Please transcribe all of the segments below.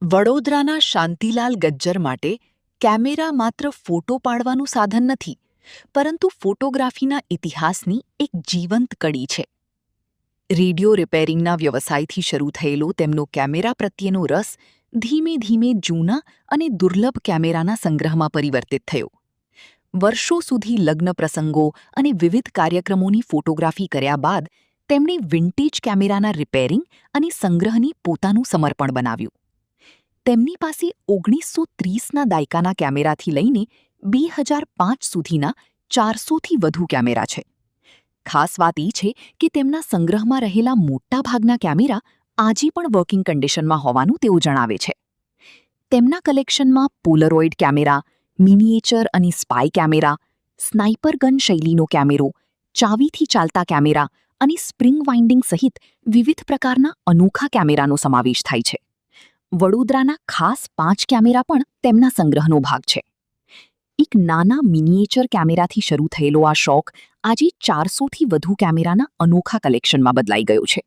વડોદરાના શાંતિલાલ ગજ્જર માટે કેમેરા માત્ર ફોટો પાડવાનું સાધન નથી, પરંતુ ફોટોગ્રાફીના ઇતિહાસની એક જીવંત કડી છે. રેડિયો રિપેરિંગના વ્યવસાયથી શરૂ થયેલો તેમનો કેમેરા પ્રત્યેનો રસ ધીમે ધીમે જૂના અને દુર્લભ કેમેરાના સંગ્રહમાં પરિવર્તિત થયો. વર્ષો સુધી લગ્ન પ્રસંગો અને વિવિધ કાર્યક્રમોની ફોટોગ્રાફી કર્યા બાદ તેમણે વિન્ટેજ કેમેરાના રિપેરિંગ અને સંગ્રહની પોતાનું સમર્પણ બનાવ્યું. તેમની પાસે 1930ના દાયકાના કેમેરાથી લઈને 2005 સુધીના 400થી વધુ કેમેરા છે. ખાસ વાત એ છે કે તેમના સંગ્રહમાં રહેલા મોટાભાગના કેમેરા આજે પણ વર્કિંગ કન્ડિશનમાં હોવાનું તેઓ જણાવે છે. તેમના કલેક્શનમાં પોલરોઇડ કેમેરા, મિનિએચર અને સ્પાય કેમેરા, સ્નાઇપર ગન શૈલીનો કેમેરો, ચાવીથી ચાલતા કેમેરા અને સ્પ્રિંગ વાઇન્ડિંગ સહિત વિવિધ પ્રકારના અનોખા કેમેરાનો સમાવેશ થાય છે. વડોદરાના ખાસ 5 કેમેરા પણ તેમના સંગ્રહનો ભાગ છે. એક નાના મિનિએચર કેમેરાથી શરૂ થયેલો આ શોખ આજે 400થી વધુ કેમેરાના અનોખા કલેક્શનમાં બદલાઈ ગયો છે.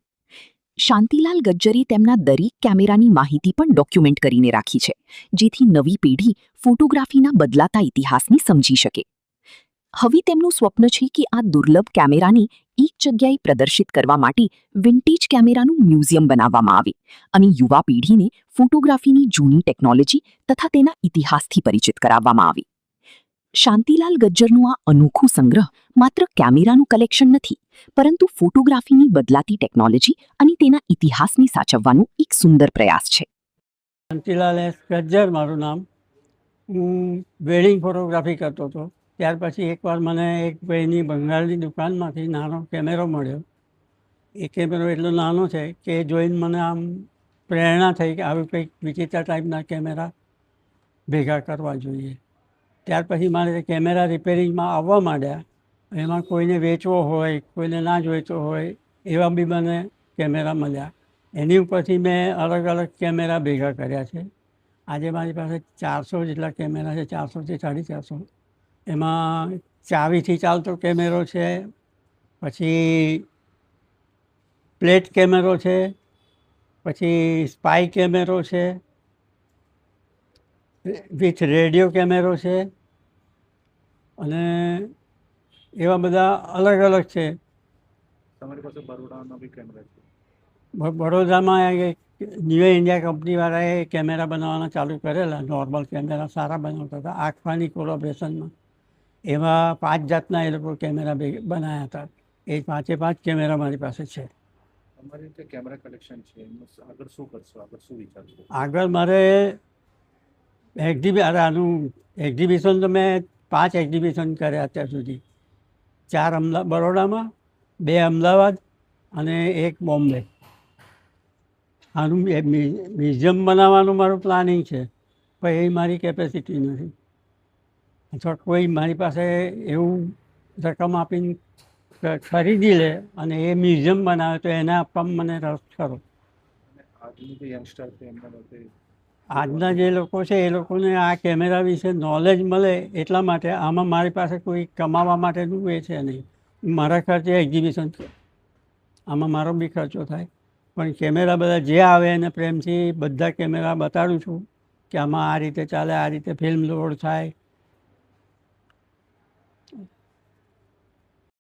શાંતિલાલ ગજ્જરે તેમના દરેક કેમેરાની માહિતી પણ ડોક્યુમેન્ટ કરીને રાખી છે, જેથી નવી પેઢી ફોટોગ્રાફીના બદલાતા ઇતિહાસને સમજી શકે. હવે તેમનું સ્વપ્ન છે કે આ દુર્લભ કેમેરાને એક જગ્યાએ પ્રદર્શિત કરવા માટે વિન્ટેજ કેમેરાનું મ્યુઝિયમ બનાવવામાં આવે અને યુવા પેઢીને ફોટોગ્રાફીની જૂની ટેકનોલોજી તથા તેના ઇતિહાસથી પરિચિત કરાવવામાં આવે. શાંતિલાલ ગજ્જરનું આ અનોખું સંગ્રહ માત્ર કેમેરાનું કલેક્શન નથી, પરંતુ ફોટોગ્રાફીની બદલાતી ટેકનોલોજી અને તેના ઇતિહાસને સાચવવાનો એક સુંદર પ્રયાસ છે. શાંતિલાલ એસ ગજ્જર મારું નામ. હું વેડિંગ ફોટોગ્રાફી કરતો હતો. ત્યાર પછી એકવાર મને એક ભાઈની બંગાળની દુકાનમાંથી નાનો કેમેરો મળ્યો. એ કેમેરો એટલો નાનો છે કે એ જોઈને મને આમ પ્રેરણા થઈ કે આવી કંઈક વિચિત્ર ટાઈપના કેમેરા ભેગા કરવા જોઈએ. ત્યાર પછી મારે કેમેરા રિપેરિંગમાં આવવા માંડ્યા. એમાં કોઈને વેચવો હોય, કોઈને ના જોઈતો હોય એવા બી મને કેમેરા મળ્યા. એની ઉપરથી મેં અલગ અલગ કેમેરા ભેગા કર્યા છે. આજે મારી પાસે 400 જેટલા કેમેરા છે, 400થી 450. એમાં ચાવીથી ચાલતો કેમેરો છે, પછી પ્લેટ કેમેરો છે, પછી સ્પાય કેમેરો છે, વિથ રેડિયો કેમેરો છે અને એવા બધા અલગ અલગ છે. તમારી પાસે બરોડાનો બી કેમેરા છે? બરોડામાં ન્યૂ ઇન્ડિયા કંપનીવાળાએ કેમેરા બનાવવાના ચાલુ કરેલા. નોર્મલ કેમેરા સારા બનાવતા હતા, આંખવાની કોલોબ્રેશનમાં. એમાં 5 જાતના એ લોકો કેમેરા બનાવ્યા હતા. એ 5 કેમેરા મારી પાસે છે. તમારી રીતે કેમેરા કલેક્શન છે, એનું આગળ શું કરશો? આગળ શું વિચારશો? આગળ મારે આનું એક્ઝિબિશન તો મેં 5 એક્ઝિબિશન કર્યા અત્યાર સુધી. 4 બરોડામાં, 2 અમદાવાદ અને 1 બોમ્બે. આનું મ્યુઝિયમ બનાવવાનું મારું પ્લાનિંગ છે, પણ એ મારી કેપેસિટી નથી. અથવા કોઈ મારી પાસે એવું રકમ આપીને ખરીદી લે અને એ મ્યુઝિયમ બનાવે તો એને આપવામાં મને રસ ખરો. આજની જે યંગસ્ટર છે એમના માટે, આજના જે લોકો છે એ લોકોને આ કેમેરા વિશે નોલેજ મળે એટલા માટે. આમાં મારી પાસે કોઈ કમાવા માટેનું એ છે નહીં. મારા ખર્ચે એક્ઝિબિશન છે, આમાં મારો બી ખર્ચો થાય. પણ કેમેરા બધા જે આવે એને પ્રેમથી બધા કેમેરા બતાડું છું કે આમાં આ રીતે ચાલે, આ રીતે ફિલ્મ લોડ થાય,